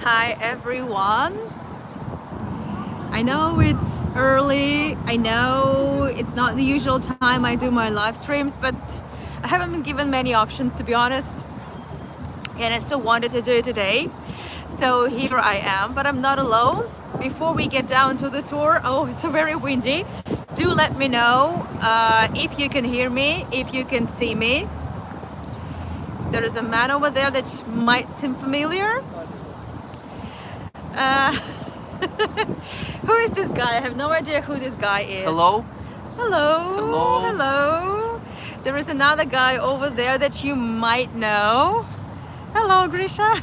Hi everyone. I know it's early. I know it's not the usual time I do my live streams, but I haven't been given many options to be honest. And I still wanted to do it today. So here I am, but I'm not alone. Before we get down to the tour, oh, it's very windy. Do let me know if you can hear me, if you can see me. There is a man over there that might seem familiar. Uh, who is this guy? I have no idea who this guy is. Hello? Hello. Hello. Hello. There is another guy over there that you might know. Hello, Grisha.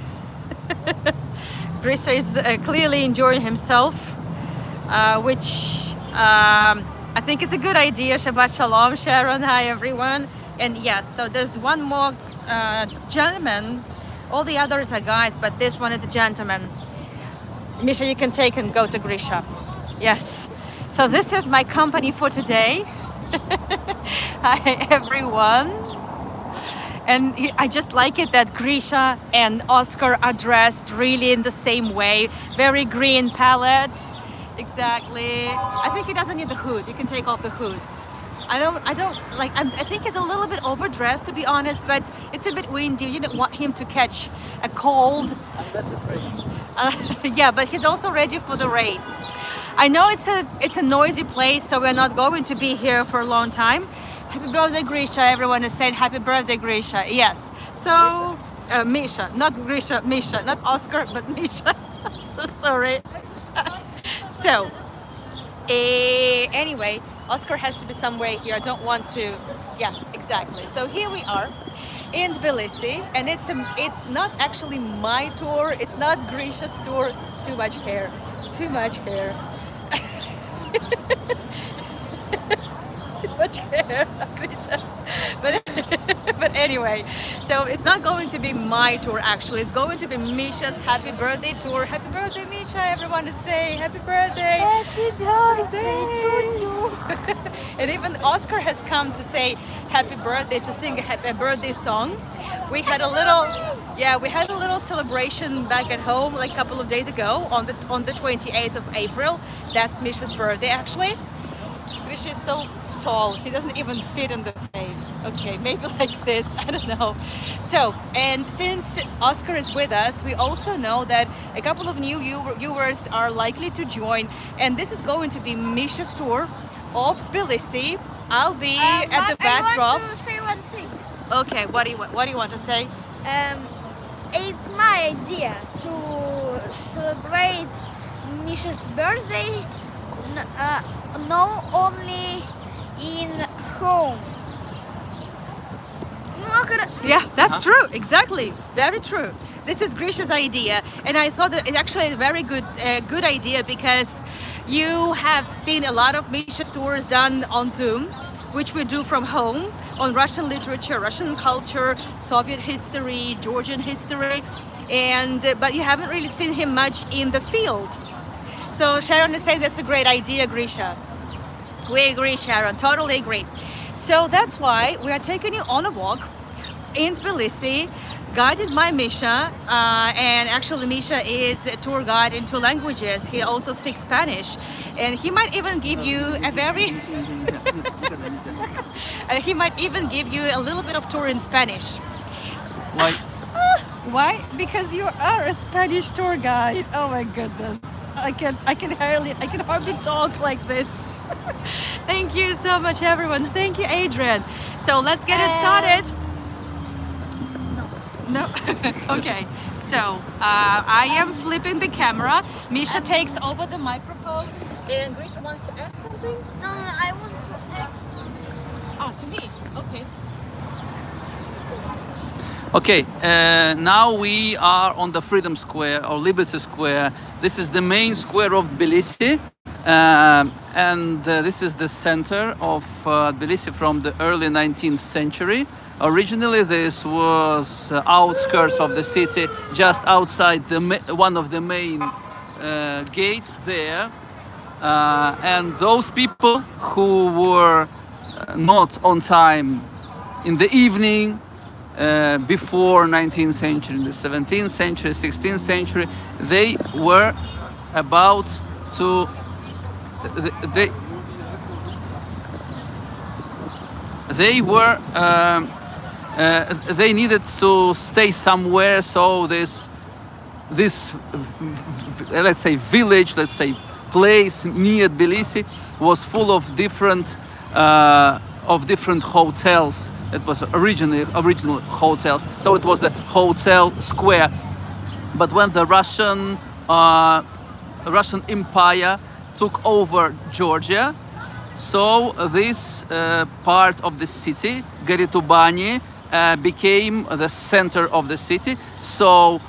Grisha is clearly enjoying himself, which I think is a good idea. Shabbat Shalom, Sharon. Hi, everyone. And yes, so there's one more gentleman. All the others are guys, but this one is a gentleman. Misha, you can take and go to Grisha. Yes. So this is my company for today. Hi, everyone. And I just like it that Grisha and Oskar are dressed really in the same way. Very green palette. Exactly. I think he doesn't need the hood. You can take off the hood. I think he's a little bit overdressed to be honest, but it's a bit windy. You don't want him to catch a cold. Unless it rains. Yeah, but he's also ready for the rain. I know it's a noisy place, so we're not going to be here for a long time. Happy birthday, Grisha. Everyone is saying happy birthday, Grisha. Yes. So, Misha, not Grisha, Misha, not Oskar, but Misha. So sorry. So, anyway, Oskar has to be somewhere here. I don't want to. Yeah, exactly. So here we are in Tbilisi, and it's not actually my tour. It's not Grisha's tour. Too much hair. Too much hair. Too much hair, Grisha. But anyway, so it's not going to be my tour actually. It's going to be Misha's happy birthday tour. Happy birthday, Misha! Everyone is saying happy birthday. Happy birthday to you. And even Oskar has come to say happy birthday, to sing a birthday song. We had a little celebration back at home like a couple of days ago on the 28th of April. That's Misha's birthday actually. Misha is so tall, he doesn't even fit in the frame. Okay, maybe like this, I don't know. So, and since Oskar is with us, we also know that a couple of new viewers are likely to join, and this is going to be Misha's tour of Tbilisi. I'll be at the backdrop. I want to say one thing. Okay, what do you want to say? It's my idea to celebrate Misha's birthday, not only in home. Yeah, that's true. Exactly. Very true. This is Grisha's idea, and I thought that it's actually a very good idea because you have seen a lot of Misha's tours done on Zoom, which we do from home on Russian literature, Russian culture, Soviet history, Georgian history, but you haven't really seen him much in the field. So Sharon is saying that's a great idea, Grisha. We agree, Sharon, totally agree. So that's why we are taking you on a walk in Tbilisi, guided by Misha, and actually Misha is a tour guide in 2 languages. He also speaks Spanish, and he might even give you a little bit of tour in Spanish. Why? Why? Because you are a Spanish tour guide. Oh my goodness. I can hardly talk like this. Thank you so much, everyone. Thank you, Adrian. So let's get it started. No. Okay. So I am flipping the camera. Misha takes over the microphone, and Grisha wants to add something. No, I want to add something. Ah, to me. Okay. Okay, now we are on the Freedom Square or Liberty Square. This is the main square of Tbilisi, and this is the center of Tbilisi from the early 19th century. Originally, this was outskirts of the city, just outside one of the main gates there. And those people who were not on time in the evening before 19th century, in the 17th century, 16th century, they were about to they were they needed to stay somewhere, so this let's say village, let's say place near Tbilisi was full of different hotels. It was original hotels, so it was the hotel square. But when the Russian Empire took over Georgia, so this part of the city, Garitubani, became the center of the city. So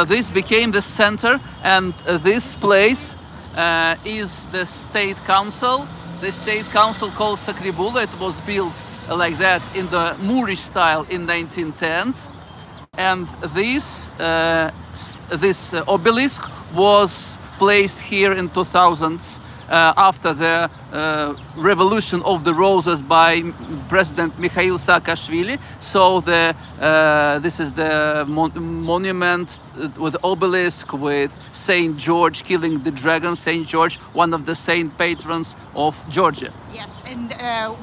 this became the center, and this place is the state council. The state council called Sakribula. It was built like that in the Moorish style in 1910s, and this obelisk was placed here in 2000s after the revolution of the roses by President Mikhail Saakashvili. So this is the monument with obelisk with Saint George killing the dragon. Saint George, one of the saint patrons of Georgia. Yes, and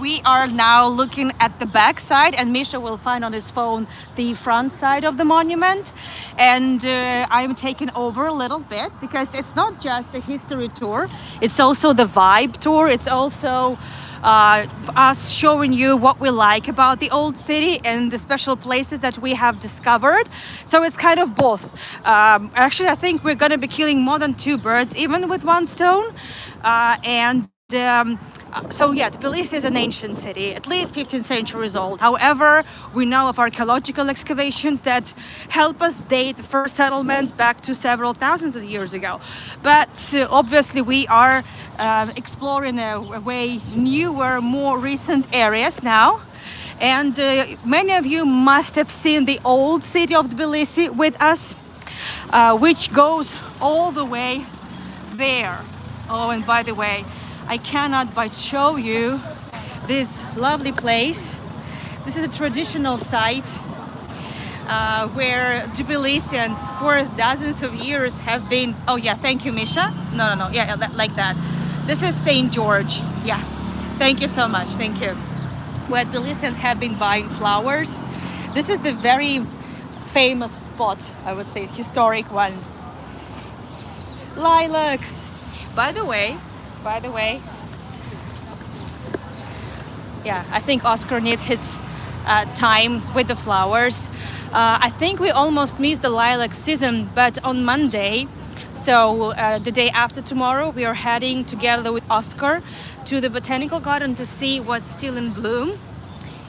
we are now looking at the back side, and Misha will find on his phone the front side of the monument. And I'm taking over a little bit because it's not just a history tour, it's also the vibe tour. It's also us showing you what we like about the old city and the special places that we have discovered. So it's kind of both. Actually, I think we're going to be killing more than two birds, even with one stone. So yeah, Tbilisi is an ancient city, at least 15 centuries old. However, we know of archaeological excavations that help us date the first settlements back to several thousands of years ago. But obviously we are exploring a way newer, more recent areas now. And many of you must have seen the old city of Tbilisi with us, which goes all the way there. Oh, and by the way, I cannot but show you this lovely place. This is a traditional site where Tbilisisians for dozens of years have been. Oh yeah, thank you, Misha. No, yeah, like that. This is Saint George. Yeah, thank you so much. Thank you. Where Tbilisisians have been buying flowers. This is the very famous spot, I would say, historic one. Lilacs. By the way, yeah, I think Oskar needs his time with the flowers. I think we almost missed the lilac season, but on Monday, so the day after tomorrow, we are heading together with Oskar to the botanical garden to see what's still in bloom.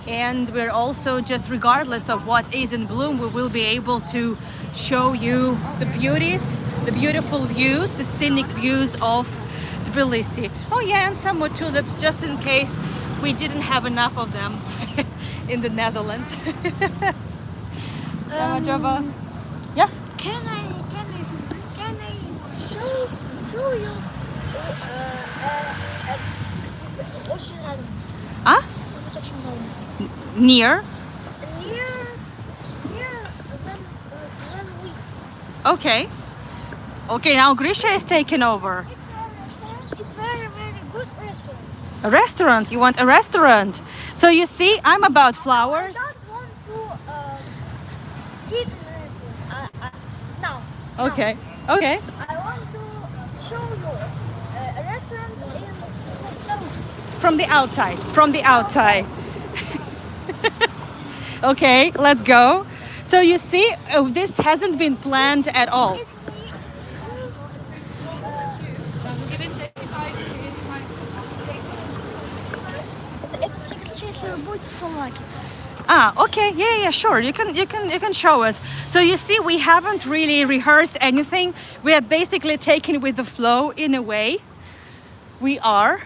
And we're also, just regardless of what is in bloom, we will be able to show you the beauties, the beautiful views, the scenic views of Tbilisi. Oh yeah, and some more tulips, just in case we didn't have enough of them in the Netherlands. Yeah. Can I show you ocean? Ah? Near? Near than we. Okay. Okay, now Grisha is taking over. It's very good restaurant. A restaurant? You want a restaurant? So you see, I'm about flowers. I don't want to eat the restaurant. No. Okay. Okay. I want to show you a restaurant in Snarужи. From the outside. From the outside. Okay, let's go. So you see, this hasn't been planned at all. Ah, okay, yeah, sure. You can show us. So you see, we haven't really rehearsed anything. We are basically taken with the flow in a way. We are.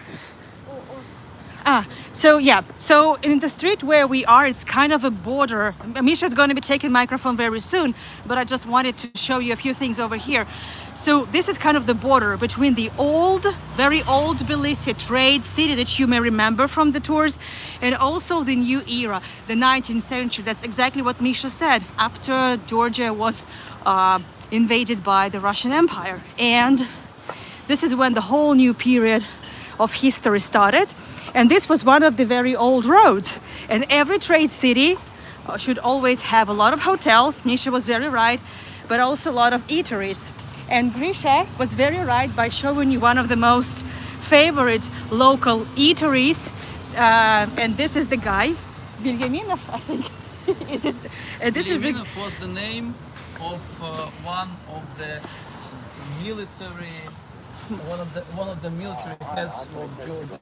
So yeah, so in the street where we are, it's kind of a border. Misha's going to be taking microphone very soon, but I just wanted to show you a few things over here. So this is kind of the border between the old, very old Tbilisi trade city that you may remember from the tours, and also the new era, the 19th century. That's exactly what Misha said after Georgia was invaded by the Russian Empire. And this is when the whole new period of history started. And this was one of the very old roads. And every trade city should always have a lot of hotels. Misha was very right, but also a lot of eateries. And Grisha was very right by showing you one of the most favorite local eateries. And this is the guy, Vilyaminov, I think. Is it? This is Levins was the name of one of the military, one of the military heads of Georgia.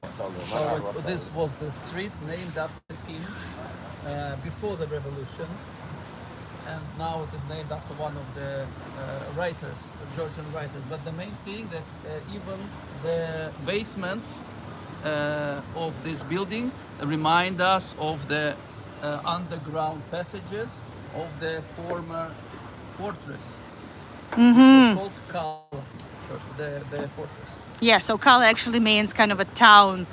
So this was the street named after him before the revolution, and now it is named after one of the writers, Georgian writers. But the main thing that even the basements of this building remind us of the underground passages of the former fortress, which was called Kala, the fortress. Yeah, so Kala actually means kind of a town.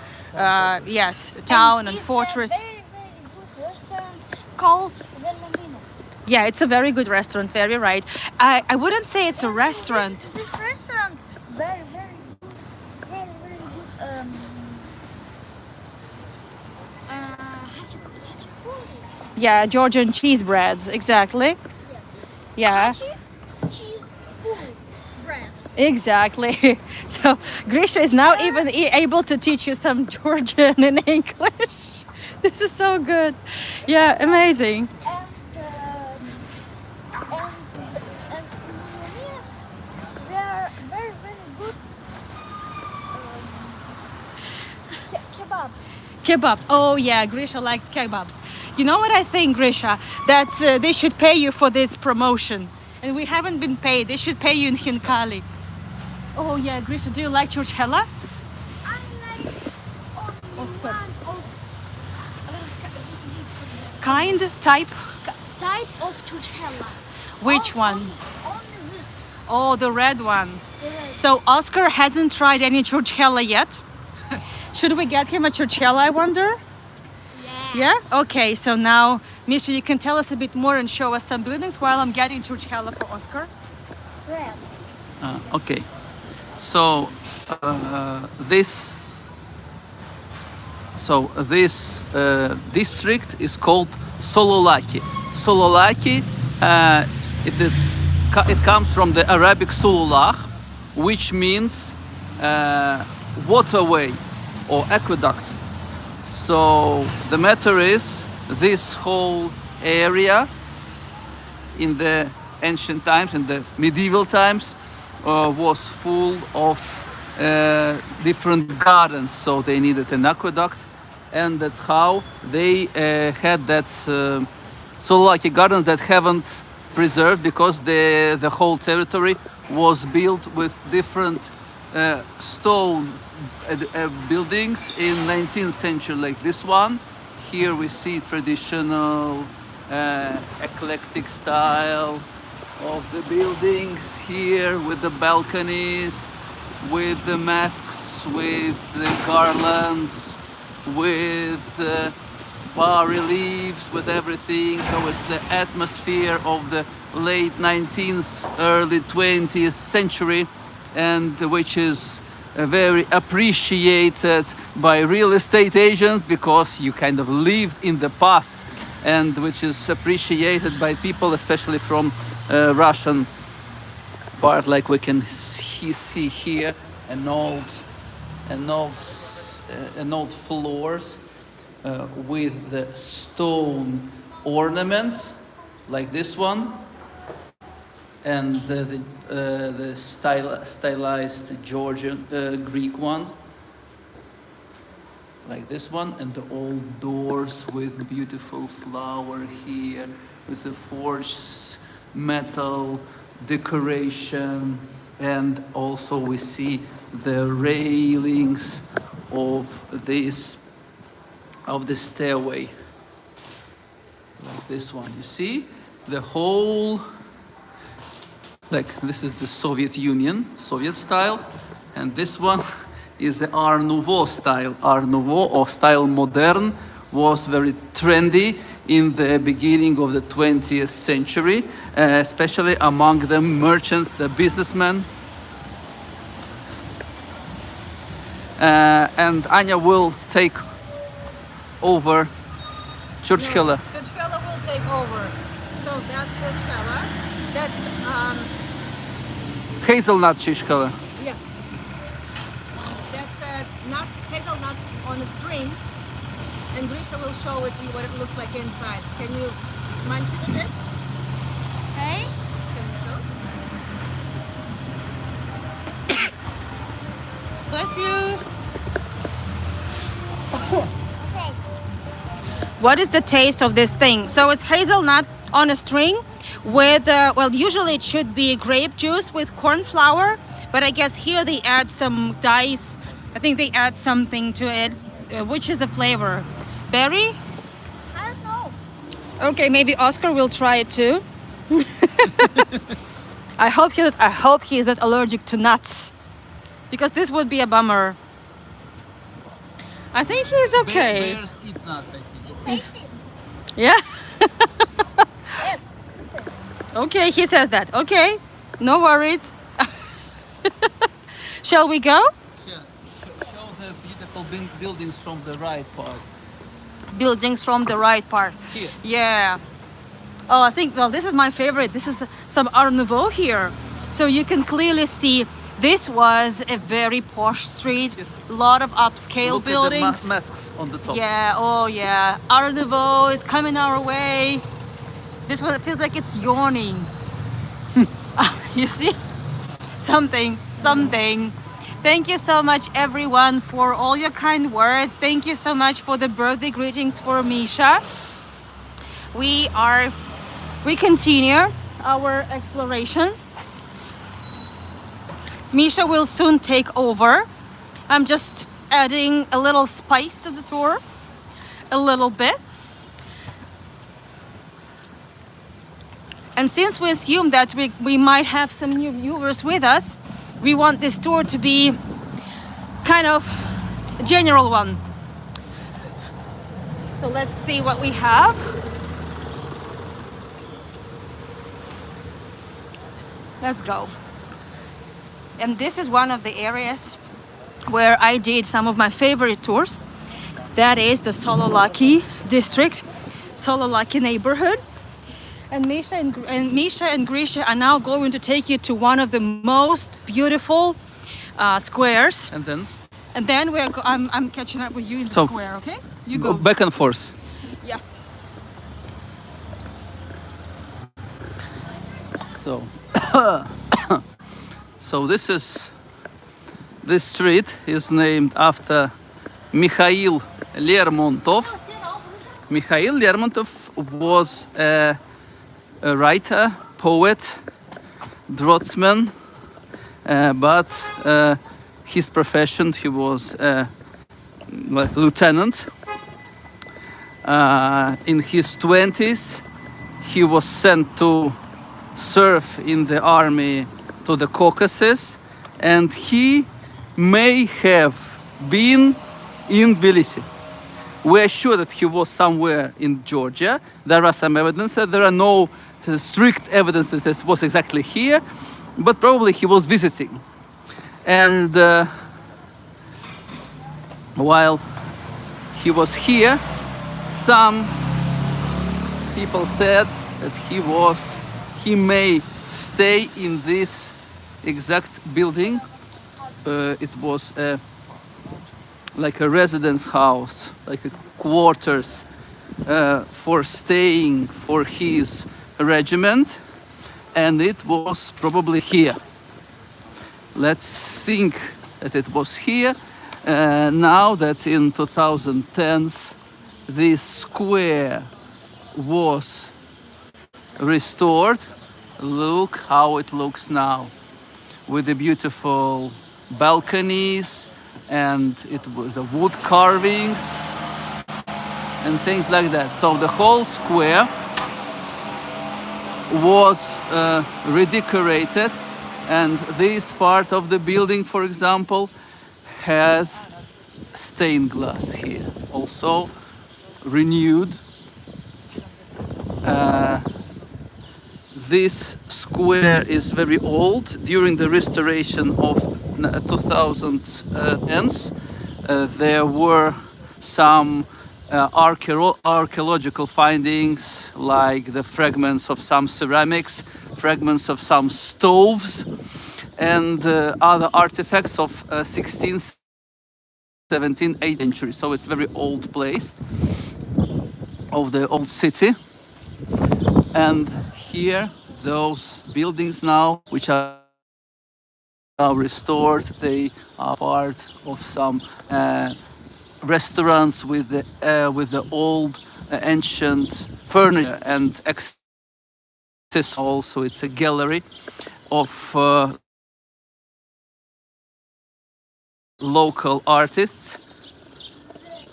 Yes, a town and fortress. It's a very, very good restaurant called Levins. Yeah, it's a very good restaurant, very right. I wouldn't say it's a restaurant. This restaurant, very, very good, very, very good. Hachapuri. Yeah, Georgian cheese breads, exactly. Yes. Yeah, Cheese puri bread. exactly. So Grisha is now even able to teach you some Georgian in English. This is so good. Yeah, amazing. And yes, they are very, very good kebabs. Kebab. Oh yeah, Grisha likes kebabs. You know what I think, Grisha? That they should pay you for this promotion. And we haven't been paid. They should pay you in Hinkali. Oh yeah, Grisha, do you like churchhela? I like only Oskar. one of Kind, type? type of churchhela. Which one? Only this. Oh, the red one. Yes. So Oskar hasn't tried any churchhela yet. Should we get him a churchhela, I wonder? Yeah? Okay, so now, Misha, you can tell us a bit more and show us some buildings while I'm getting churchhela for Oskar. Red. Okay, so this district is called Sololaki. Sololaki, it comes from the Arabic sululah, which means waterway or aqueduct. So the matter is, this whole area in the ancient times, in the medieval times, was full of different gardens. So they needed an aqueduct, and that's how they had that Sololaki gardens that haven't preserved, because the whole territory was built with different stone buildings in 19th century, like this one. Here we see traditional eclectic style of the buildings here, with the balconies, with the masks, with the garlands, with the bas reliefs, with everything. So it's the atmosphere of the late 19th, early 20th century, and which is very appreciated by real estate agents, because you kind of lived in the past, and which is appreciated by people, especially from Russian part, like we can see here, an old floors with the stone ornaments, like this one, and the stylized Georgian Greek one, like this one, and the old doors with beautiful flower here, with the forged metal decoration, and also we see the railings of this of the stairway. Like this one, you see? The whole, like this is the Soviet Union, Soviet style. And this one is the Art Nouveau style. Art Nouveau or style modern was very trendy in the beginning of the 20th century, especially among the merchants, the businessmen. And Anya will take over Churchkella. Churchkella will take over. So that's Churchkella. That's Hazelnut Churchkella. yeah. That's nuts, hazelnuts on a string. And Grisha will show it to you what it looks like inside. Can you munch it a bit? Okay. Can you show? Bless you. Okay. What is the taste of this thing? So it's hazelnut on a string with, well, usually it should be grape juice with corn flour, but I guess here they add some dyes. I think they add something to it. Which is the flavor? Berry? I don't know. Okay, maybe Oskar will try it too. I hope he is not allergic to nuts, because this would be a bummer. I think he's okay. Bears eat nuts, I think. Safety. Yeah. Yes. Okay, he says that. Okay, no worries. Shall we go? Show the beautiful buildings from the right part. Buildings from the right part. Here. Yeah. Oh, I think, well, this is my favorite. This is some Art Nouveau here. So you can clearly see this was a very posh street. Yes. A lot of upscale Look buildings. at the masks on the top. Yeah, oh yeah. Art Nouveau is coming our way. This one, it feels like it's yawning. You see? Something. Thank you so much, everyone, for all your kind words. Thank you so much for the birthday greetings for Misha. We continue our exploration. Misha will soon take over. I'm just adding a little spice to the tour, a little bit. And since we assume that we might have some new viewers with us, we want this tour to be kind of a general one. So let's see what we have. Let's go. And this is one of the areas where I did some of my favorite tours. That is the Sololaki district, Sololaki neighborhood. And Misha and Grisha are now going to take you to one of the most beautiful squares. And then? And then I'm catching up with you in the square, okay? You Go go. back and forth. Yeah. So, so this street is named after Mikhail Lermontov. Mikhail Lermontov was a writer, poet, draughtsman, but his profession, he was a lieutenant. In his 20s, he was sent to serve in the army to the Caucasus, and he may have been in Tbilisi. We are sure that he was somewhere in Georgia. There are some evidence. There are no strict evidence that this was exactly here, but probably he was visiting. And while he was here, some people said that he may stay in this exact building. It was like a residence house, like a quarters for staying for his regiment, and it was probably here. Let's think that it was here. Now that in 2010s this square was restored, look how it looks now, with the beautiful balconies, and it was a wood carvings. and things like that. So the whole square was redecorated, and this part of the building, for example, has stained glass here, also renewed. This square is very old. During the restoration of 2010s, there were some archaeological findings, like the fragments of some ceramics, fragments of some stoves, and other artifacts of 16th, 17th, 18th century. So it's a very old place of the old city. And here, those buildings now, which are now restored, they are part of some restaurants with the old ancient furniture and access. Also, it's a gallery of local artists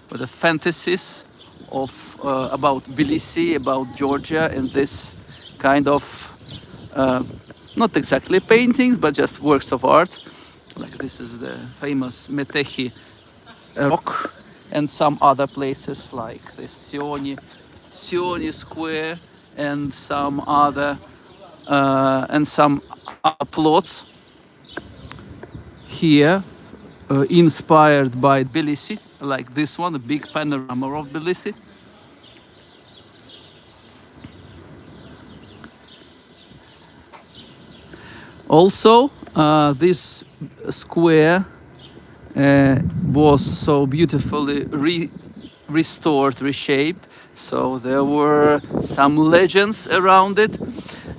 with the fantasies of about Tbilisi, about Georgia, and this kind of not exactly paintings, but just works of art. Like this is the famous Metehi rock, and some other places like the Sioni Square, and some other plots here inspired by Tbilisi, like this one, a big panorama of Tbilisi. Also, this square was so beautifully restored, reshaped. So there were some legends around it,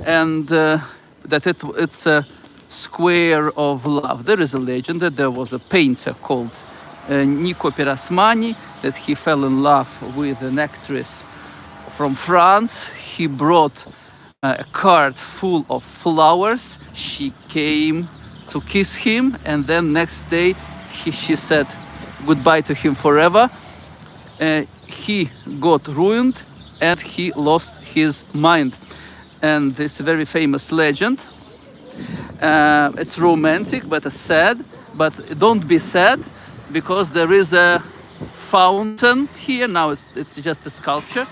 and that it's a square of love. There is a legend that there was a painter called Nico Pirasmani, that he fell in love with an actress from France. He brought a cart full of flowers. She came to kiss him, and then next day she said goodbye to him forever. He got ruined and he lost his mind. And this very famous legend, it's romantic but sad. But don't be sad, because there is a fountain here. Now it's just a sculpture.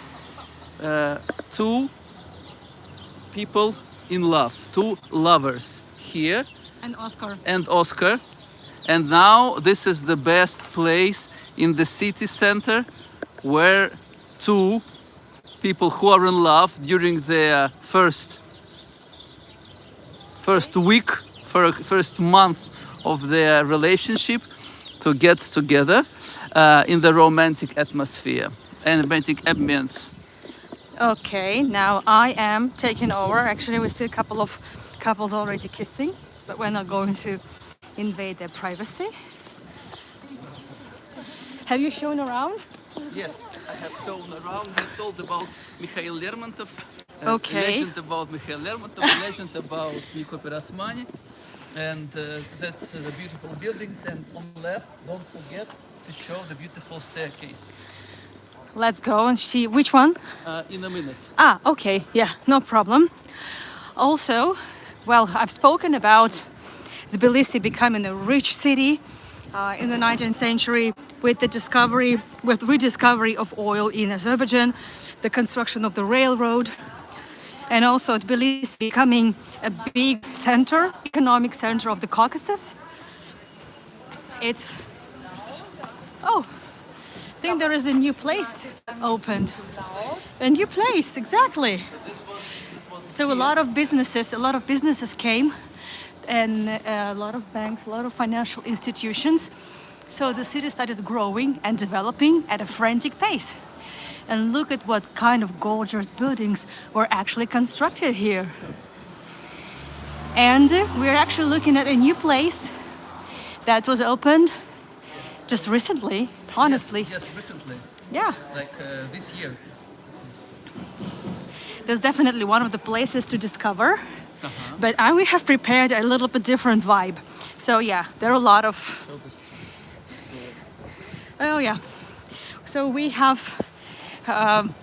Two people in love, two lovers here. And Oskar. And Oskar. And now this is the best place in the city center where two people who are in love during their first week, first month of their relationship, to get together in the romantic atmosphere and romantic ambience. Okay, now I am taking over. Actually, we see a couple of couples already kissing, but we're not going to invade their privacy. Have you shown around? Yes, I have shown around. I told about Mikhail Lermontov. Okay. Legend about Mikhail Lermontov, legend about Nico Pirasmani, and that's the beautiful buildings. And on the left, don't forget to show the beautiful staircase. Let's go and see which one. In a minute. Ah, okay, yeah, no problem. Also, well, I've spoken about Tbilisi becoming a rich city in the 19th century with the rediscovery of oil in Azerbaijan, the construction of the railroad, and also Tbilisi becoming a big center, economic center of the Caucasus. It's, oh, I think there is a new place opened. A new place, exactly. So a lot of businesses came, and a lot of banks, a lot of financial institutions. So the city started growing and developing at a frantic pace. And look at what kind of gorgeous buildings were actually constructed here. And we're actually looking at a new place that was opened just recently, honestly. Yes, recently. Yeah. Like this year. That's definitely one of the places to discover. But we have prepared a little bit different vibe. So yeah, there are a lot of... Oh yeah. So we have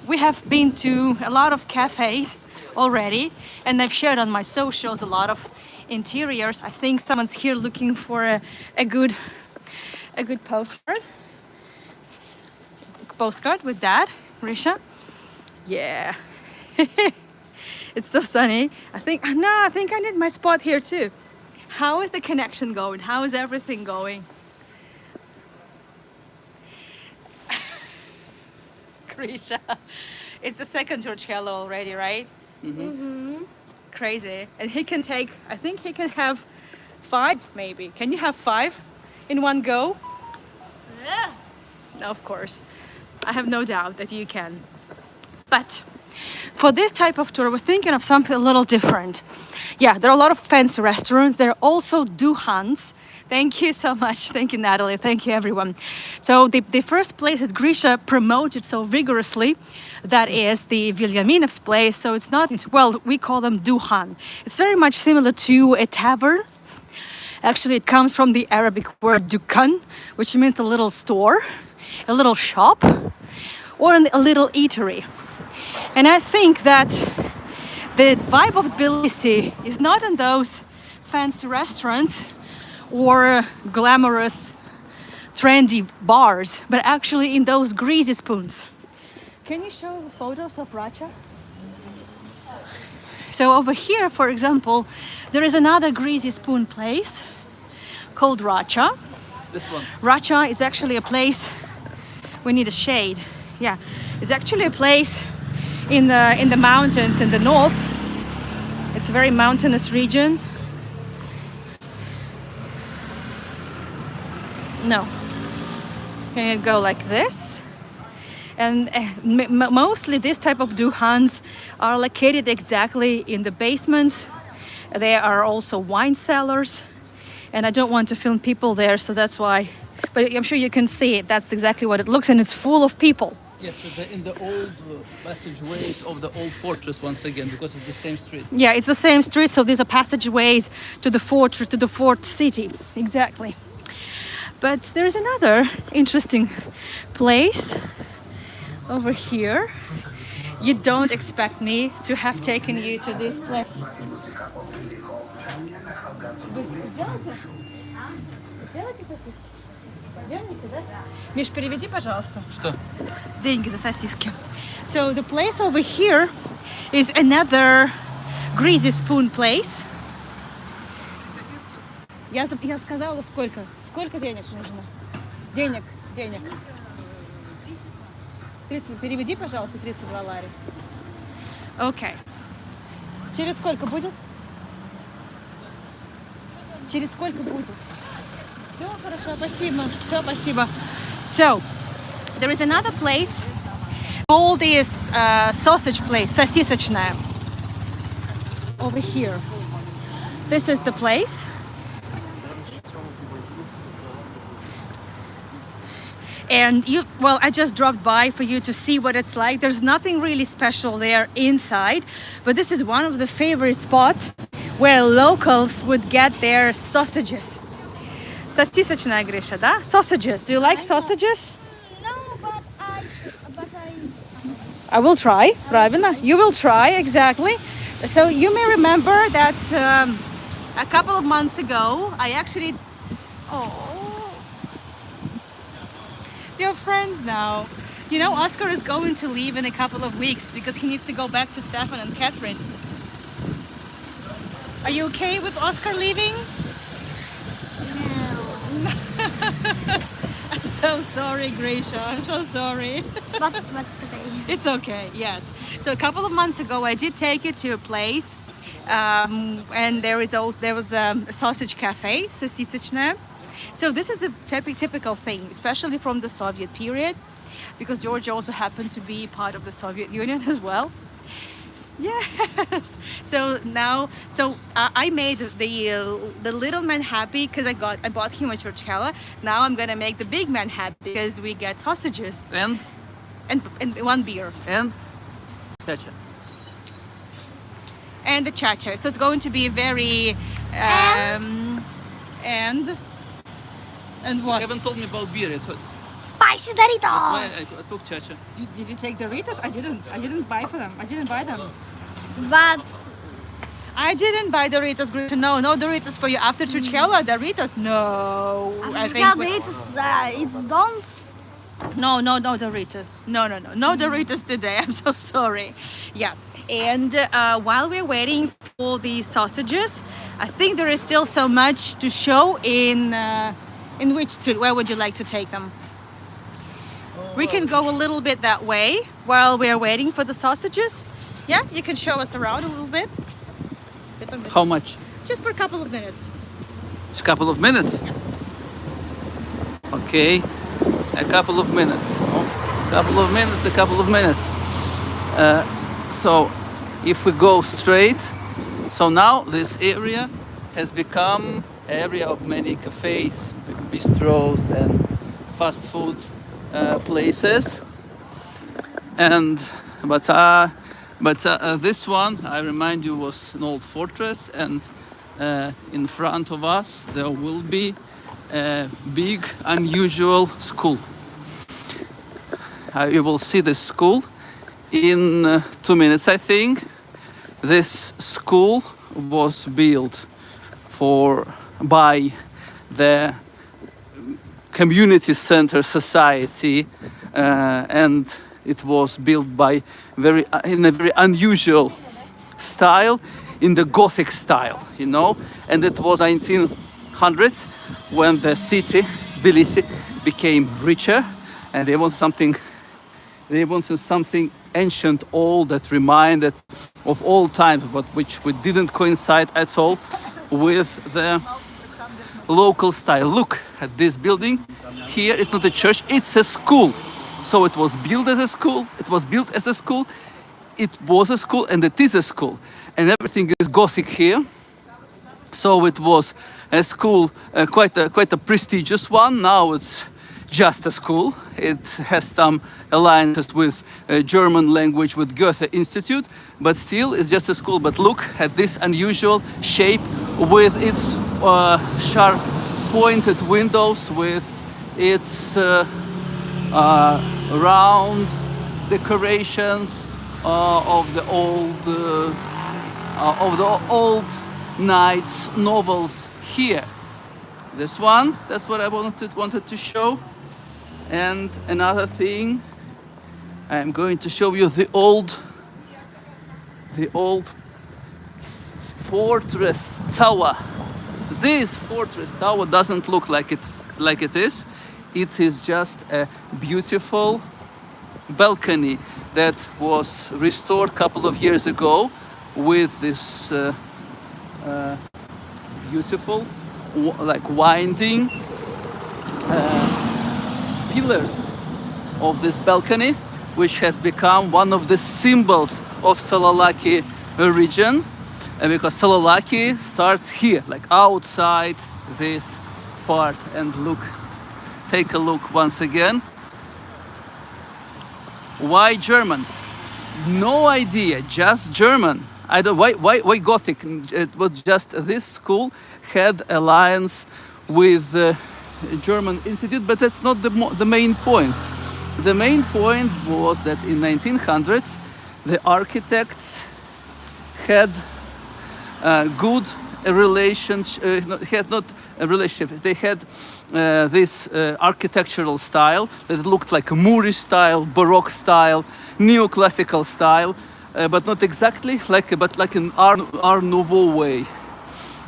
We have been to a lot of cafes already, and I've shared on my socials a lot of interiors. I think someone's here looking for a good postcard with that, Risha. Yeah. It's so sunny. I think I need my spot here too. How is the connection going? How is everything going? Grisha, it's the second Torcello already, right? Mm-hmm. Crazy. And he can take, I think he can have 5 maybe. Can you have 5 in one go? Yeah. Of course. I have no doubt that you can. But for this type of tour, I was thinking of something a little different. Yeah, there are a lot of fancy restaurants. There are also duhans. Thank you so much. Thank you, Natalie. Thank you, everyone. So the first place that Grisha promoted so vigorously, that is the Vilyaminev's place. So it's not, well, we call them duhan. It's very much similar to a tavern. Actually, it comes from the Arabic word dukan, which means a little store, a little shop, or a little eatery. And I think that the vibe of Tbilisi is not in those fancy restaurants or glamorous, trendy bars, but actually in those greasy spoons. Can you show photos of Racha? So over here, for example, there is another greasy spoon place called Racha. This one. Racha is actually a place, we need a shade. Yeah, it's actually a place in the mountains in the north. It's a very mountainous region. No. Can you go like this? And mostly this type of duhans are located exactly in the basements. There are also wine cellars, and I don't want to film people there, so that's why. But I'm sure you can see it. That's exactly what it looks, and it's full of people. Yes, so in the old passageways of the old fortress once again, because it's the same street. Yeah, it's the same street, so these are passageways to the fortress, to the fort city. Exactly. But there's another interesting place over here. You don't expect me to have taken you to this place. Миш, переведи, пожалуйста. Что? Деньги за сосиски. So the place over here is another greasy spoon place. Я сказала сколько? Сколько денег нужно? Денег. 30, переведи, пожалуйста, 32 лари. Окей. Через сколько будет? Через сколько будет? Все, хорошо, спасибо. Все, спасибо. So, there is another place called this sausage place, сосисочная. Over here. This is the place. And I just dropped by for you to see what it's like. There's nothing really special there inside, but this is one of the favorite spots where locals would get their sausages. Сосисочная, Grisha, да? Sausages. Do you like sausages? No, but I will try, правильно? You will try, exactly. So you may remember that a couple of months ago, I actually... Oh... They're friends now. You know, Oskar is going to leave in a couple of weeks because he needs to go back to Stefan and Catherine. Are you okay with Oskar leaving? no. I'm so sorry, Grisha. I'm so sorry. But what's today? It's okay, yes. So a couple of months ago, I did take you to a place, and there was a sausage cafe, сосисочная. So this is a typical thing, especially from the Soviet period, because Georgia also happened to be part of the Soviet Union as well. Yes. So now, I made the little man happy because I bought him a chorchella. Now I'm gonna make the big man happy because we get sausages And one beer Chacha. and the chacha. So it's going to be a very and You what? haven't told me about beer yet. Spicy That's why Doritos. I took Chacha. Did you take Doritos? I didn't. I didn't buy for them. I didn't buy them. But I didn't buy Doritos, Grisha. No, no Doritos for you. After Churchella, Doritos? No. I think Doritos, it's don't. no, no, no Doritos. No, no, no. No Doritos today. I'm so sorry. Yeah. And while we're waiting for these sausages, I think there is still so much to show in which street. Where would you like to take them? We can go a little bit that way while we're waiting for the sausages. Yeah, you can show us around a little bit. How much? Just for a couple of minutes. Just a couple of minutes. Yeah. Okay, a couple of minutes. Couple of minutes, a couple of minutes. So if we go straight, so now this area has become area of many cafes, bistros and fast food places. And but this one, I remind you, was an old fortress, and in front of us there will be a big, unusual school. You will see this school in 2 minutes, I think. This school was built by the community center society, and it was built in a very unusual style, in the Gothic style, you know. And it was 1900s when the city, Tbilisi, became richer, and they wanted something ancient, old, that reminded of old times, but which didn't coincide at all with the local style. Look at this building. Here it's not a church, it's a school. So it was built as a school, it was built as a school, it was a school, and it is a school. And everything is Gothic here. So it was a school, quite a prestigious one. Now it's just a school. It has some alliances with German language, with Goethe Institute, but still it's just a school. But look at this unusual shape with its sharp pointed windows, with its round decorations of the old knights novels here. This one, that's what I wanted to show. And another thing, I'm going to show you the old fortress tower. This fortress tower doesn't look like it is. It is just a beautiful balcony that was restored a couple of years ago with this beautiful, like winding pillars of this balcony, which has become one of the symbols of Saloniki region, and because Saloniki starts here, like outside this part. And look, take a look once again. Why German? No idea, just German. I don't why Gothic. It was just this school had alliance with the German Institute, but that's not the main point. The main point was that in 1900s the architects had good relationship. Had not a relationship. They had this architectural style that looked like a Moorish style, Baroque style, neoclassical style, but not exactly but like an Art Nouveau way.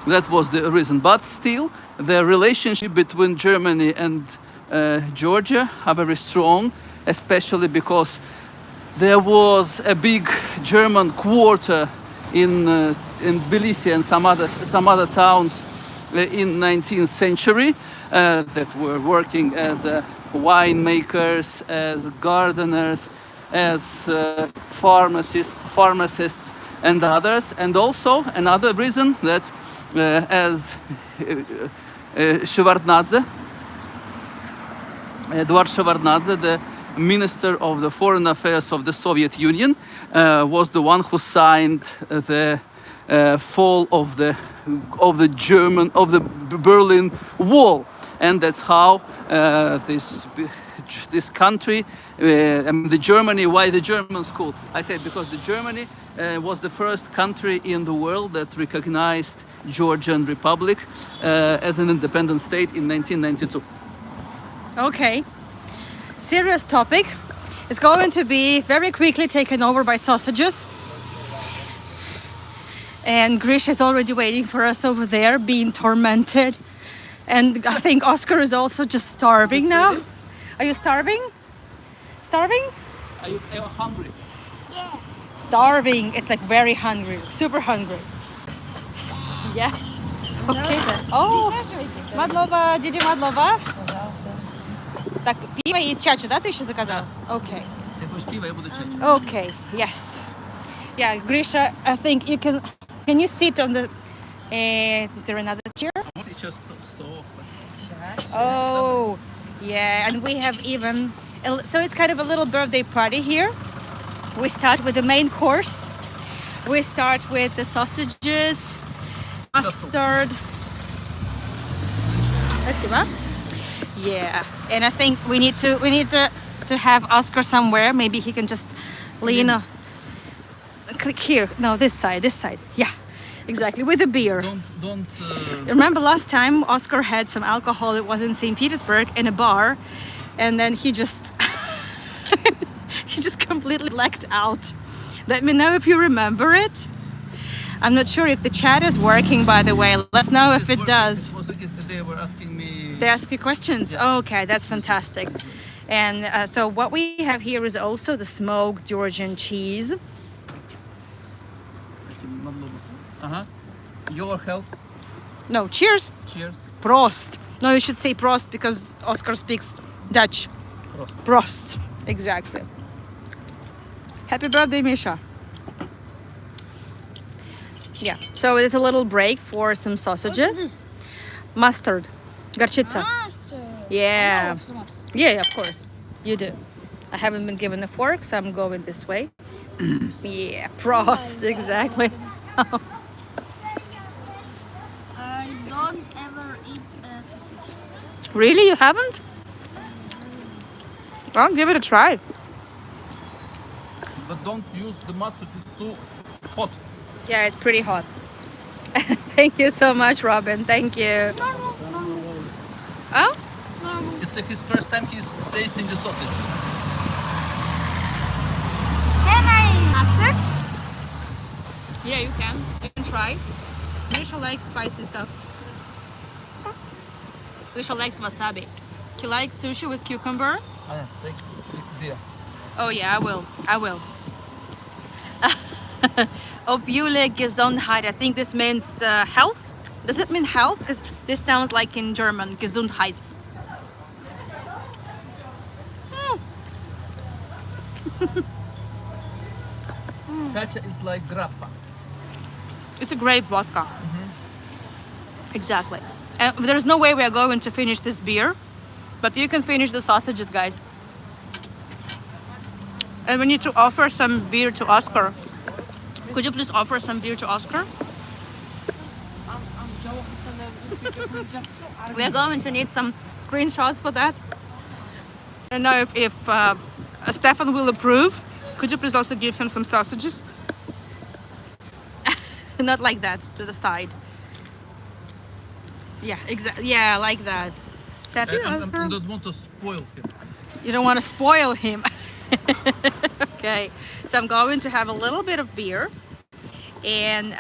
That was the reason. But still, the relationship between Germany and Georgia are very strong, especially because there was a big German quarter in Tbilisi and some other towns in 19th century that were working as winemakers, as gardeners, as pharmacists and others. And also another reason that as Shevardnadze, Eduard Shevardnadze, the Minister of the Foreign Affairs of the Soviet Union, was the one who signed the fall of the Berlin Wall, and that's how this this country, the Germany. Why the German school? I said because the Germany was the first country in the world that recognized Georgian Republic as an independent state in 1992. Okay. Serious topic is going to be very quickly taken over by sausages. And Grisha is already waiting for us over there, being tormented. And I think Oskar is also just starving now. Are you starving? Starving? Are you hungry? Yeah. Starving. It's like very hungry, super hungry. Yes. Okay. Oh, Мадлова, Диди Мадлова. Так, пиво и чачу, да, ты еще заказал? Okay. Ты будешь пиво, я буду чай. Okay, yes. Yeah, Grisha, I think you can you sit on the, is there another chair? It's just so. Oh, yeah, and we have even, so it's kind of a little birthday party here. We start with the main course. We start with the sausages, mustard. Let's see, what? Yeah, and I think we need to have Oskar somewhere. Maybe he can just lean. Click here. No, this side. Yeah, exactly. With a beer. Don't. Remember last time Oskar had some alcohol. It was in St. Petersburg in a bar, and then he just he just completely blacked out. Let me know if you remember it. I'm not sure if the chat is working, by the way. Let's know if it does. They were asking me. They ask you questions. Yeah. Okay, that's fantastic. And so what we have here is also the smoked Georgian cheese. Your health. No, cheers. Cheers. Prost. No, you should say Prost because Oskar speaks Dutch. Prost. Prost. Exactly. Happy birthday, Misha. Yeah. So there's a little break for some sausages. Mustard. Горчица. Yeah. Yeah, of course. You do. I haven't been given a fork, so I'm going this way. Yeah, Prost. Exactly. I don't ever eat sausages. Really? You haven't? Well, give it a try. But don't use the mustard, it's too hot. Yeah, it's pretty hot. Thank you so much, Robin. Thank you. Oh? It's like his first time he's tasting the sausage. Can I mustard? Yeah, you can. You can try. Misha likes spicy stuff. Misha likes wasabi. He likes sushi with cucumber. Take beer. Oh yeah, I will. Obule Gesundheit. I think this means health. Does it mean health? Because this sounds like in German, Gesundheit. Chacha is like grappa. It's a grape vodka. Exactly. And there's no way we are going to finish this beer, but you can finish the sausages, guys. And we need to offer some beer to Oskar. Could you please offer some beer to Oskar? We're going to need some screenshots for that. I don't know if Stefan will approve. Could you please also give him some sausages? Not like that, to the side. Yeah, exactly. Yeah, like that. Happy, I Oskar? don't want to spoil him. You don't want to spoil him. Okay, so I'm going to have a little bit of beer. And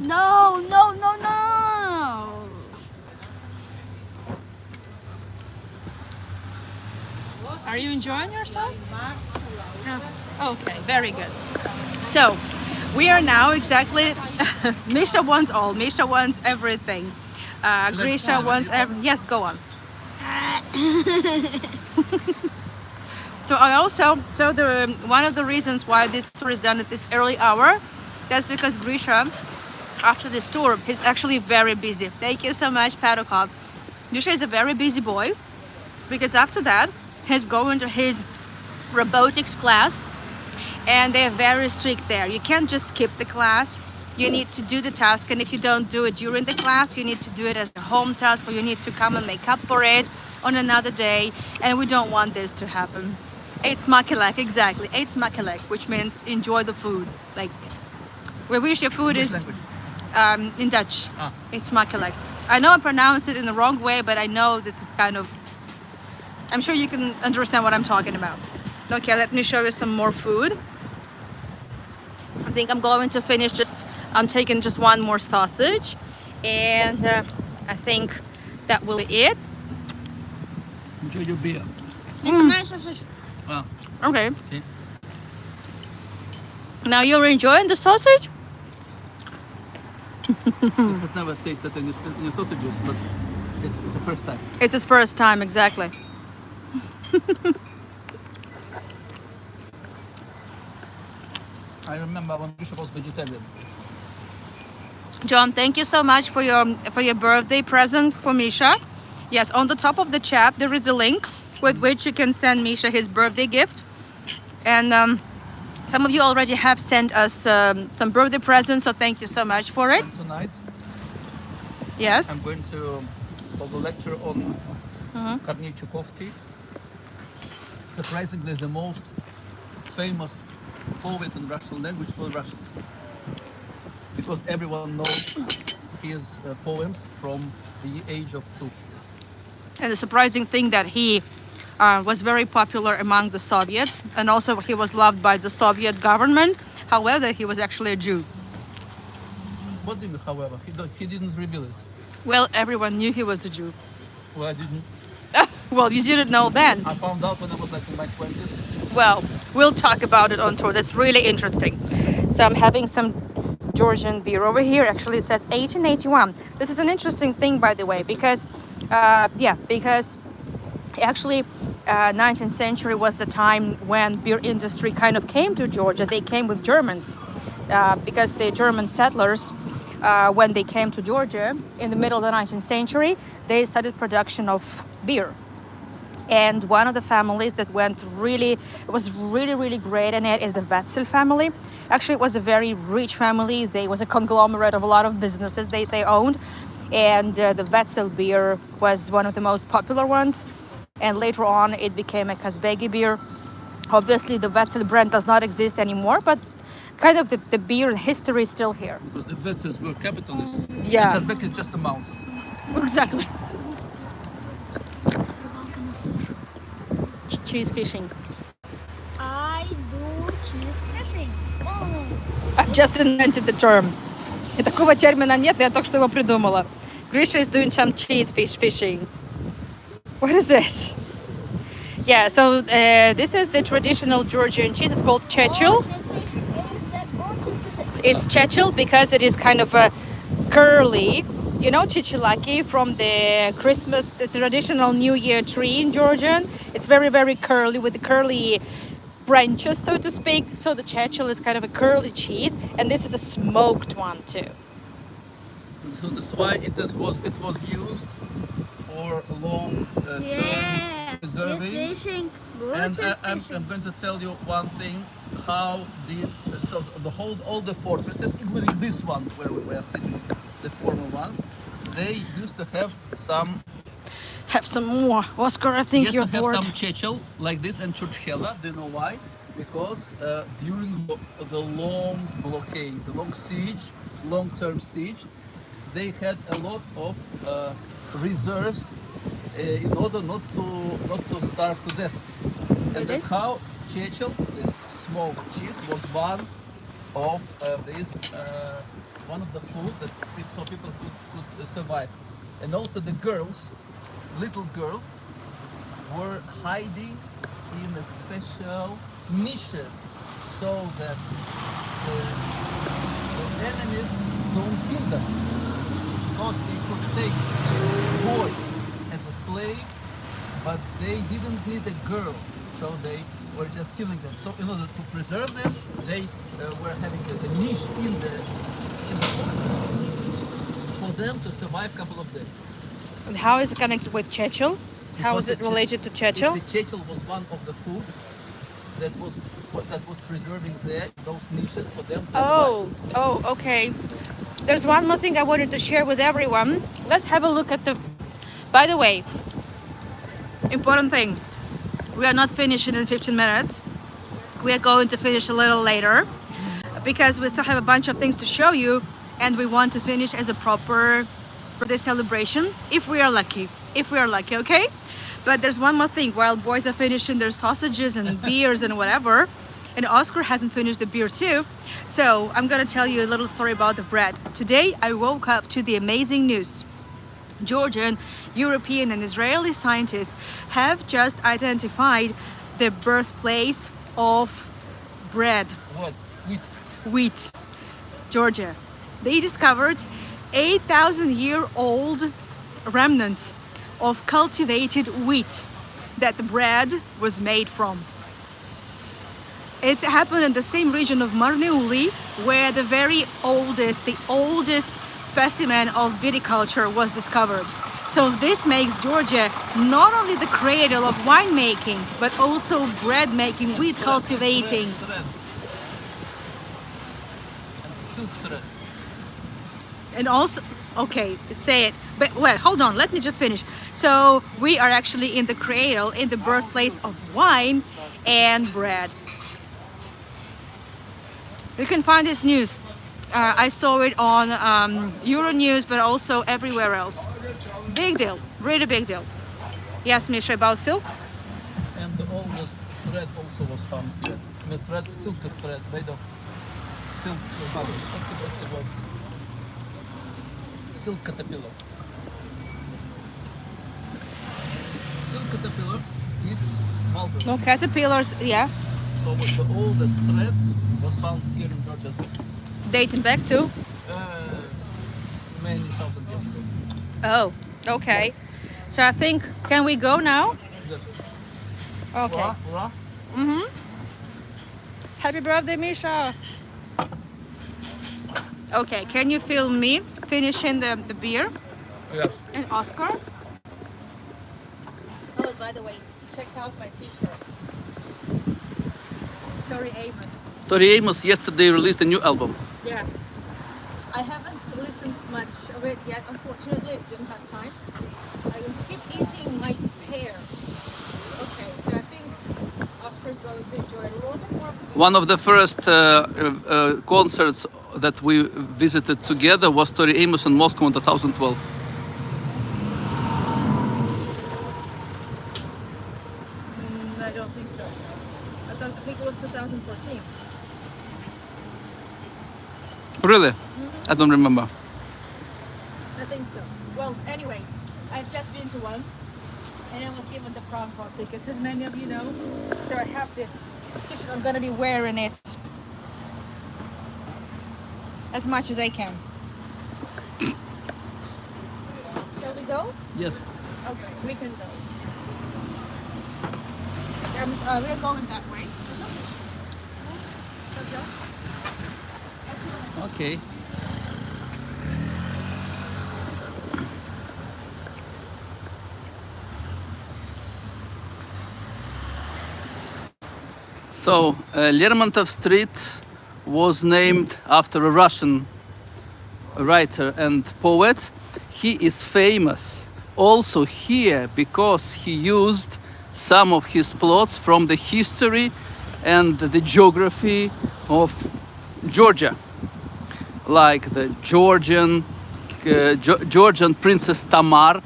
No. are you enjoying yourself? Okay, very good. So we are now exactly. Misha wants all. Misha wants everything. Grisha wants every. Yes, go on. So I also one of the reasons why this tour is done at this early hour, that's because Grisha, after this tour, he's actually very busy. Thank you so much, Padokov. Grisha is a very busy boy because after that he's going to his robotics class, and they're very strict there. You can't just skip the class. You need to do the task, and if you don't do it during the class, you need to do it as a home task, or you need to come and make up for it, on another day, and we don't want this to happen. Eet smakelijk, exactly. Eet smakelijk, which means enjoy the food. Like, we wish your food Which is language? in Dutch. Ah. Eet smakelijk. I know I pronounce it in the wrong way, but I know this is kind of, I'm sure you can understand what I'm talking about. Okay, let me show you some more food. I think I'm going to finish I'm taking just one more sausage, and I think that will be it. Enjoy your beer. It's my sausage. Ah, Okay. okay. Now you're enjoying the sausage? He has never tasted any sausages, but it's the first time. It's his first time, exactly. I remember when Misha was vegetarian. John, thank you so much for your birthday present for Misha. Yes, on the top of the chat there is a link with which you can send Misha his birthday gift. And some of you already have sent us some birthday presents, so thank you so much for it. And tonight Yes. I'm going to hold a lecture on Kornei Chukovsky. Surprisingly, the most famous poet in Russian language for Russians, because everyone knows his poems from the age of 2. And the surprising thing that he was very popular among the Soviets, and also he was loved by the Soviet government. However, he was actually a Jew. What do you mean, however? He didn't reveal it. Well, everyone knew he was a Jew. Well, I didn't. Well, you didn't know then. I found out when I was like in my 20s. Well, we'll talk about it on tour. That's really interesting. So I'm having some Georgian beer over here. Actually, it says 1881. This is an interesting thing, by the way, because because actually 19th century was the time when beer industry kind of came to Georgia. They came with Germans because the German settlers, when they came to Georgia in the middle of the 19th century, they started production of beer. And one of the families that was really great in it is the Wetzel family. Actually, it was a very rich family. They was a conglomerate of a lot of businesses they owned. And the Wetzel beer was one of the most popular ones. And later on, it became a Kazbegi beer. Obviously, the Wetzel brand does not exist anymore, but kind of the beer history is still here. Because the Wetzels were capitalists. Yeah. And Kazbek is just a mountain. Exactly. Cheese fishing. I do cheese fishing. Oh. I just invented the term. И такого термина нет, я только что его придумала. Grisha is doing some cheese fishing. What is this? Yeah, so this is the traditional Georgian cheese. It's called chechil. Oh, cheese fishing. Is that all cheese fishing? It's chechil because it is kind of a curly. You know chichilaki from the Christmas, the traditional New Year tree in Georgia. It's very curly with the curly branches, so to speak. So the chechil is kind of a curly cheese, and this is a smoked one too. So that's why it was used for a long term Yes, preserving. cheese fishing. Good And cheese I'm fishing. going to tell you one thing. How did so all the fortresses, including this one where we were sitting, the former one, they used to have some. Have some more, Oskar. I think Used you're to have bored. some chechel like this and churchhela. Do you know why? Because during the long blockade, the long-term siege, they had a lot of reserves in order not to starve to death. And that's how chechel, this smoked cheese, was one of one of the food that people could survive. And also the girls, little girls, were hiding in a special niches so that the enemies don't kill them, because they could take a boy as a slave, but they didn't need a girl, so they were just killing them. So in order to preserve them, they were having a niche in the fortress for them to survive a couple of days. And how is it connected with chechil? How is it related to chechil? The chechil was one of the food that was preserving those niches for them to survive. Oh, okay. There's one more thing I wanted to share with everyone. Let's have a look at the. By the way, important thing. We are not finishing in 15 minutes. We are going to finish a little later because we still have a bunch of things to show you, and we want to finish as a proper birthday celebration if we are lucky. If we are lucky, okay? But there's one more thing. While boys are finishing their sausages and beers and whatever, and Oskar hasn't finished the beer too. So I'm gonna tell you a little story about the bread. Today I woke up to the amazing news. Georgian, European and Israeli scientists have just identified the birthplace of bread. What? Wheat. Georgia. They discovered 8,000-year-old remnants of cultivated wheat that the bread was made from. It's happened in the same region of Marneuli, where the oldest specimen of viticulture was discovered. So this makes Georgia not only the cradle of winemaking, but also bread making, wheat cultivating. Silk thread. And also, okay, say it, but well, hold on, let me just finish. So we are actually in the cradle, in the birthplace of wine and bread. You can find this news. I saw it on Euronews, but also everywhere else. Big deal, really big deal. Yes, Misha, about silk? And the oldest thread also was found here. The thread, silk thread made of silk. What's the best word? Silk caterpillar. Silk caterpillar eats mulberry. No, caterpillars, yeah. So the oldest thread was found here in Georgia. Dating back to? Many thousand years ago. Oh, okay. So I think, can we go now? Yes. Okay. Hurrah, hurrah. Mm-hmm. Happy birthday, Misha. Okay, can you film me finishing the beer? Yes. And Oskar? Oh, by the way, check out my t-shirt. Tori Amos. Tori Amos yesterday released a new album. Yeah. I haven't listened much of it yet, unfortunately. I didn't have time. I keep eating my pear. Okay, so I think Oscar's going to enjoy a little bit more. One of the first concerts that we visited together was Tori Amos in Moscow in 2012. I don't think so. I think it was 2014. Really? I don't remember. I think so. Well, anyway, I've just been to one, and I was given the front row tickets, as many of you know. So I have this t-shirt. I'm gonna be wearing it as much as I can. Shall we go? Yes. Okay, we can go. We're going that way. Okay. So, Lermontov Street was named after a Russian writer and poet. He is famous also here because he used some of his plots from the history and the geography of Georgia, like the Georgian Princess Tamar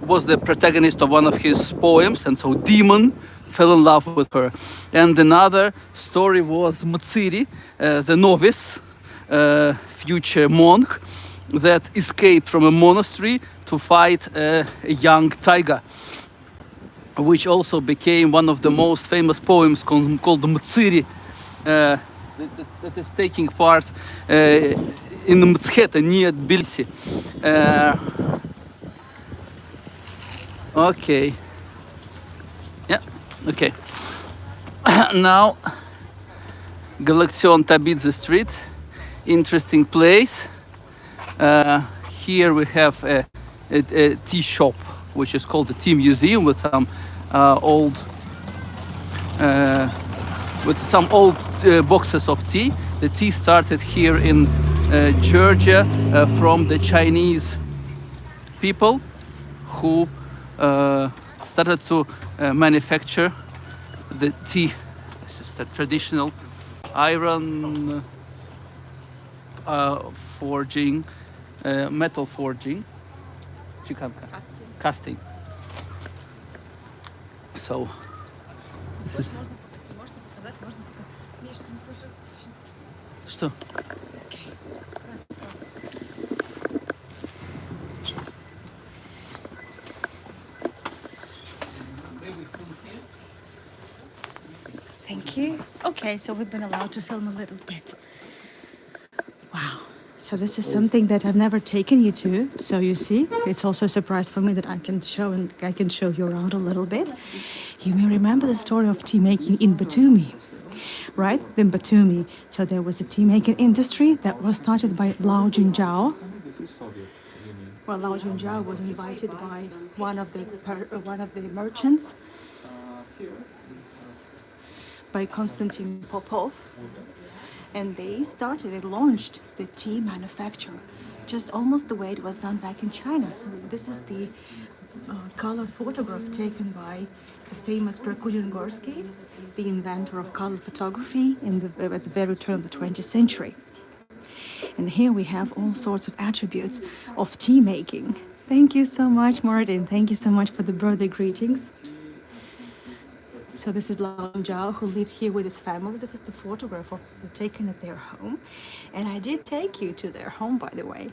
was the protagonist of one of his poems, and so demon fell in love with her. And another story was Mtsiri, the novice, future monk that escaped from a monastery to fight a young tiger, which also became one of the most famous poems called Mtsiri, that is taking part in Mtskheta near Tbilisi. Okay. Yeah. Okay. Now, Galaxion Tabidze Street, interesting place. Here we have a tea shop, which is called the Tea Museum, with some old boxes of tea. The tea started here in Georgia from the Chinese people who started to manufacture the tea. This is the traditional iron forging, metal forging, чеканка, casting. So this is. Что? Thank you. Okay, so we've been allowed to film a little bit. Wow. So this is something that I've never taken you to. So you see, it's also a surprise for me that I can show you around a little bit. You may remember the story of tea making in Batumi, right? In Batumi. So there was a tea making industry that was started by Lao Junjiao. Well, Lao Junjiao was invited by one of the merchants, by Konstantin Popov, and they launched the tea manufacture, just almost the way it was done back in China. This is the colored photograph taken by the famous Prokudin Gorsky, the inventor of color photography at the very turn of the 20th century. And here we have all sorts of attributes of tea making. Thank you so much, Martin. Thank you so much for the birthday greetings. So this is Lao Zhao, who lived here with his family. This is the photograph taken at their home. And I did take you to their home, by the way.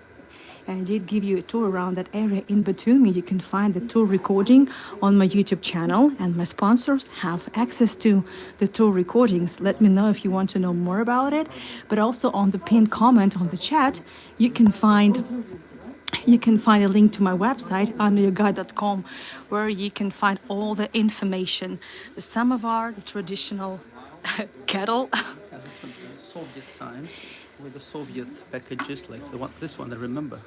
And I did give you a tour around that area in Batumi. You can find the tour recording on my YouTube channel. And my sponsors have access to the tour recordings. Let me know if you want to know more about it. But also on the pinned comment on the chat, you can find a link to my website, anuyoguide.com, where you can find all the information. The samovar, the traditional kettle. This is from the Soviet times with the Soviet packages like this one, I remember.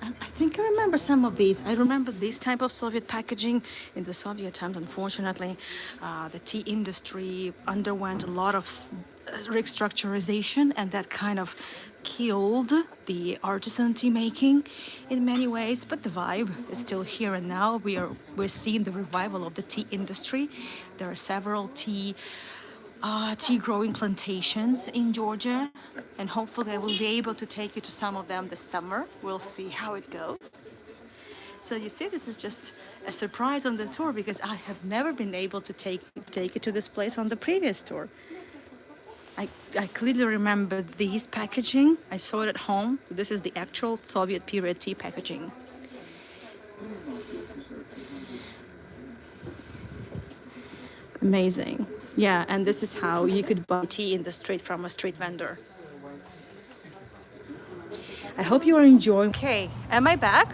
I think I remember some of these. I remember this type of Soviet packaging in the Soviet times. Unfortunately, the tea industry underwent a lot of restructurization, and that kind of killed the artisan tea making in many ways. But the vibe is still here and now. We're seeing the revival of the tea industry. There are several tea growing plantations in Georgia, and hopefully I will be able to take you to some of them this summer. We'll see how it goes. So you see, this is just a surprise on the tour because I have never been able to take you to this place on the previous tour. I clearly remember these packaging. I saw it at home. So this is the actual Soviet period tea packaging. Amazing. Yeah, and this is how you could buy tea in the street from a street vendor. I hope you are enjoying. Okay, am I back?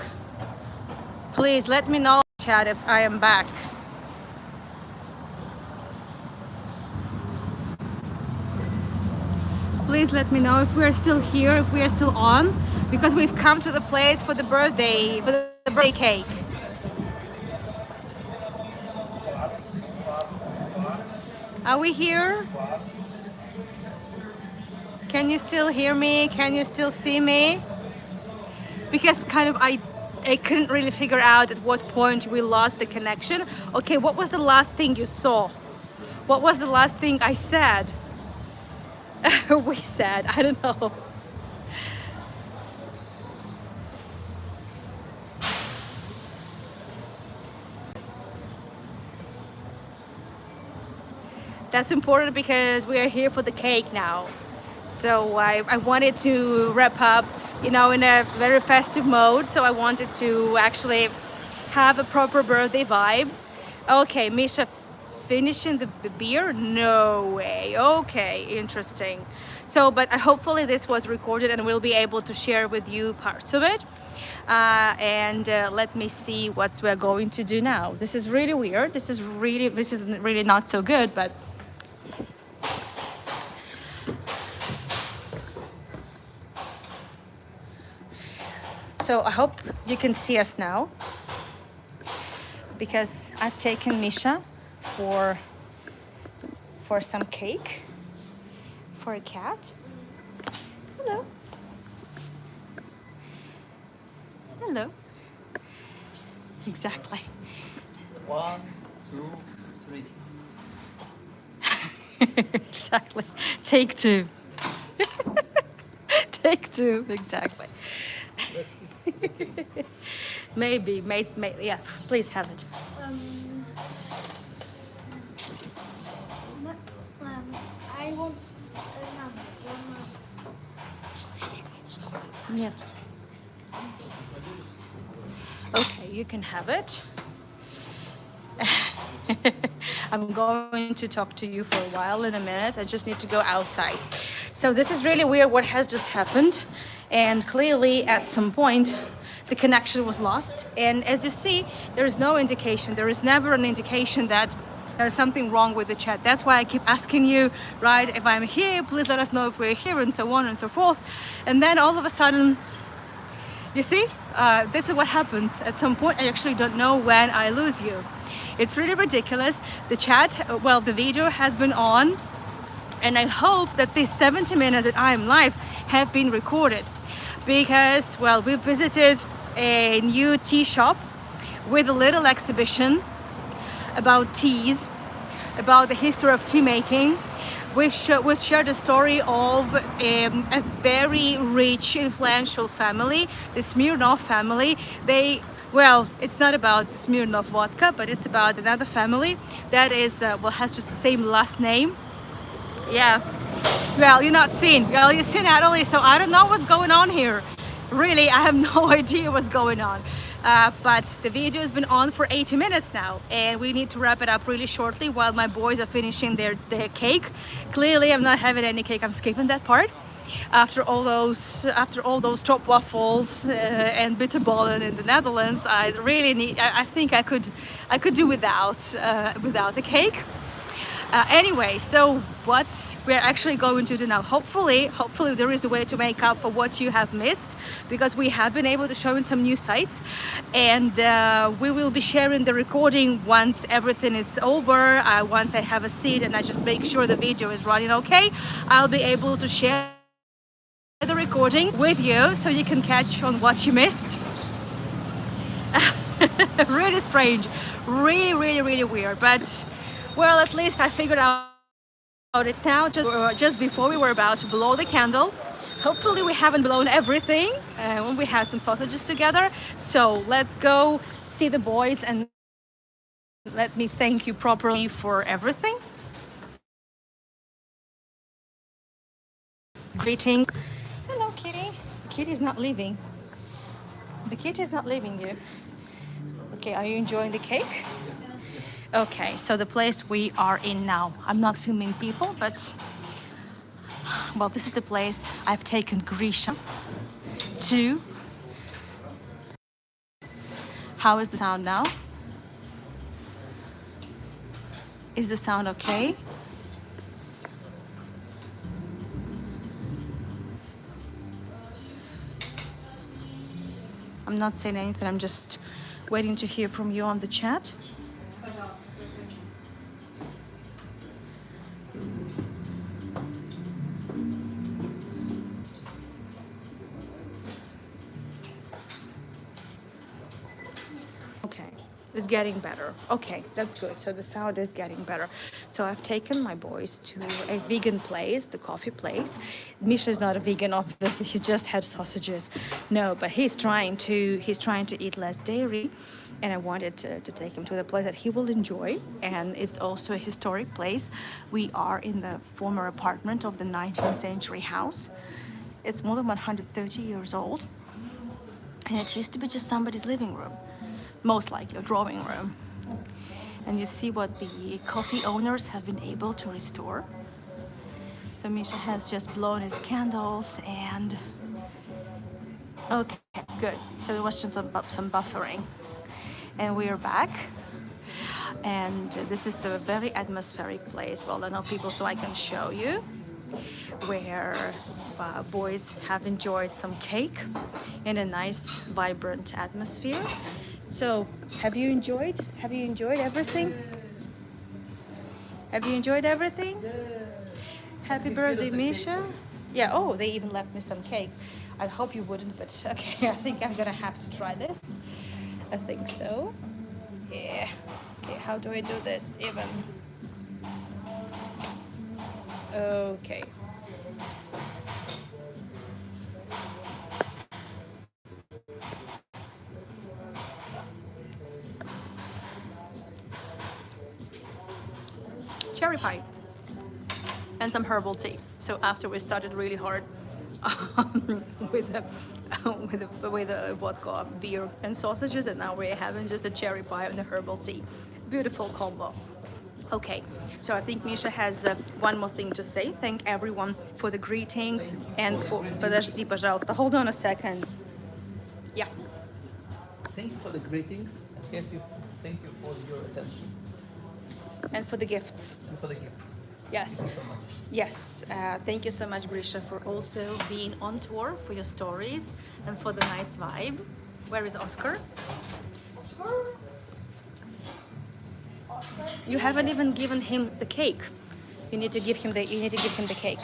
Please let me know, chat, if I am back. Please let me know if we are still here, if we are still on, because we've come to the place for the birthday cake. Are we here? Can you still hear me? Can you still see me? Because I couldn't really figure out at what point we lost the connection. Okay, what was the last thing you saw? What was the last thing I said? We said, I don't know. That's important because we are here for the cake now. So I wanted to wrap up, in a very festive mode. So I wanted to actually have a proper birthday vibe. Okay, Misha finishing the beer? No way. Okay, interesting. So, but hopefully this was recorded and we'll be able to share with you parts of it. Let me see what we're going to do now. This is really weird. This is really not so good, but so I hope you can see us now, because I've taken Misha for some cake for a cat. Hello. Hello. Exactly. 1, 2, 3. Exactly. Take two. Take two. Exactly. Maybe, yeah. Please have it. Um, I want another one. Yeah. Okay, you can have it. I'm going to talk to you for a while in a minute. I just need to go outside. So this is really weird what has just happened. And clearly at some point the connection was lost. And as you see, there is no indication. There is never an indication that there's something wrong with the chat. That's why I keep asking you, right, if I'm here, please let us know if we're here and so on and so forth. And then all of a sudden, you see, this is what happens. At some point, I actually don't know when I lose you. It's really ridiculous. The chat, well, the video has been on, and I hope that these 70 minutes that I'm live have been recorded, because, well, we visited a new tea shop with a little exhibition about teas, about the history of tea making. We've shared the story of a very rich, influential family, the Smirnov family. Well, it's not about Smirnov vodka, but it's about another family that is, well, has just the same last name. Yeah. Well, you're not seen. Well, you've seen Natalie, so I don't know what's going on here. Really, I have no idea what's going on. But the video has been on for 80 minutes now, and we need to wrap it up really shortly while my boys are finishing their cake. Clearly, I'm not having any cake. I'm skipping that part. After all those top waffles and bitterballen in the Netherlands, I really need. I think I could do without the cake. Anyway, so what we're actually going to do now, hopefully there is a way to make up for what you have missed, because we have been able to show in some new sites, and we will be sharing the recording once everything is over. Once I have a seat and I just make sure the video is running okay, I'll be able to share the recording with you so you can catch on what you missed. Really strange, really weird, but well, at least I figured out it now, just before we were about to blow the candle. Hopefully we haven't blown everything when we had some sausages together. So let's go see the boys and let me thank you properly for everything. Greetings. Hello, kitty. Kitty is not leaving. The kitty is not leaving you. Okay, are you enjoying the cake? Okay, so the place we are in now, I'm not filming people, but well, this is the place I've taken Grisha to. How is the sound now? Is the sound okay? I'm not saying anything, I'm just waiting to hear from you on the chat. Okay, it's getting better. Okay, that's good. So the sound is getting better. So I've taken my boys to a vegan place, the coffee place. Misha is not a vegan, obviously. He just had sausages. No, but he's trying to eat less dairy, and I wanted to take him to the place that he will enjoy. And it's also a historic place. We are in the former apartment of the 19th century house. It's more than 130 years old, and it used to be just somebody's living room. Most likely a drawing room. And you see what the coffee owners have been able to restore. So Misha has just blown his candles, and okay, good. So it was just some buffering. And we are back. And this is the very atmospheric place. Well, I know people, so I can show you, where boys have enjoyed some cake in a nice, vibrant atmosphere. So, have you enjoyed everything? Have you enjoyed everything? Happy birthday, Misha. Yeah, oh, they even left me some cake. I hope you wouldn't, but okay, I think I'm gonna have to try this. I think so. Yeah. Okay, how do I do this even? Okay. Cherry pie and some herbal tea. So after we started really hard with the with the vodka, beer, and sausages, and now we're having just a cherry pie and a herbal tea. Beautiful combo. Okay, so I think Misha has one more thing to say. Thank everyone for the greetings and for. Подожди, пожалуйста. Hold on a second. Yeah. Thank you for the greetings. Thank you for your attention And for the gifts. and for the gifts. Yes. Thank you so much. Yes, thank you so much, Grisha, for also being on tour, for your stories, and for the nice vibe. Where is Oscar? You haven't even given him the cake. You need to give him the. You need to give him the cake.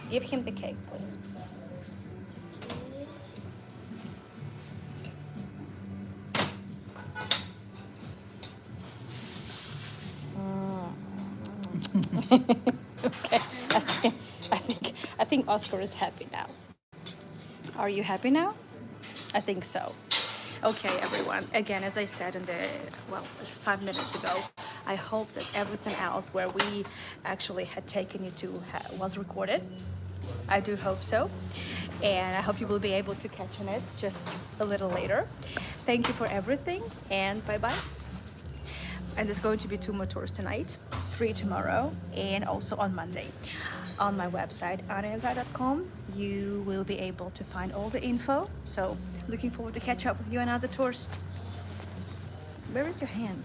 Give him the cake, please. Okay. I think Oscar is happy now. Are you happy now? I think so. Okay, everyone. Again, as I said in the 5 minutes ago, I hope that everything else where we actually had taken you to was recorded. I do hope so, and I hope you will be able to catch on it just a little later. Thank you for everything, and bye bye. And there's going to be 2 more tours tonight, 3 tomorrow, and also on Monday. On my website, anecdotes.com, you will be able to find all the info. So looking forward to catch up with you on other tours. Where is your hand?